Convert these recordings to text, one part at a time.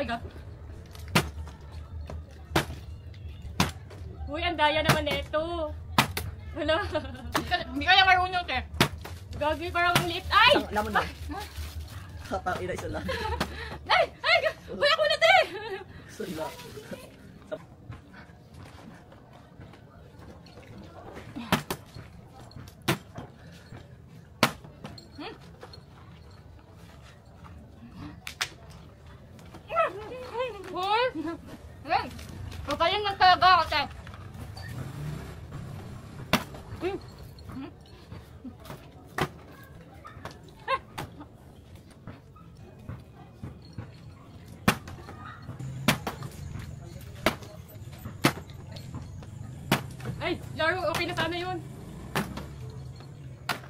ka. Uy, ang daya naman nito. Wala. Hindi kaya marunong, te. Gagi, parang ang liit. Ay! Lamon na. Ina, isa lang. Ay! Ay! Uy, ako na, te! Isa lang. Uy! Yan! Pagkain lang talaga kasi. Ay, laro, okay na sana yun.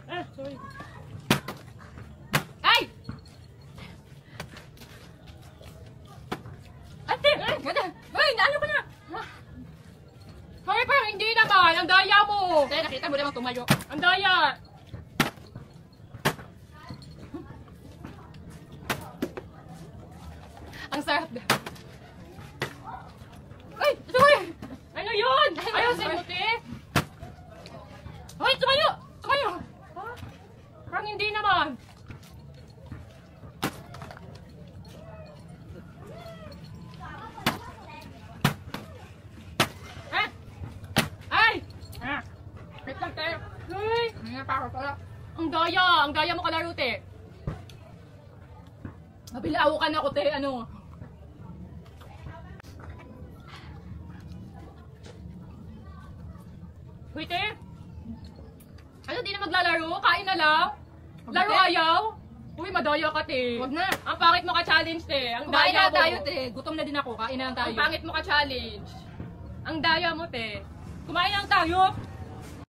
Ah, sorry. Ay! Ate! Ay, ganda! Ay, naano ka na! Ay, parang hindi naman! Ang daya mo! Te, nakita mo naman tumayo. Ang daya! Ang sarap na. Ay! Sorry! Ano yun? Ayaw sa buti! Ay! Tumayo! Tumayo! Ha? Parang hindi naman. Ah! Ay! Ah! Wait lang, te. Ay! Hindi na pa ako pala. Ang daya! Ang daya mo kalaro, te! Mabilaukan ako, te! Ano? Uy, te! Ano, di na maglalaro? Kain na lang? Laro ayaw? Uy, madaya ka, te! Huwag na. Ang pangit mo ka-challenge, te! Ang Kumain daya na mo! tayo, te. Gutom na din ako. Kain na lang tayo. Ang pangit mo ka-challenge! Ang daya mo, te! Kumain lang tayo!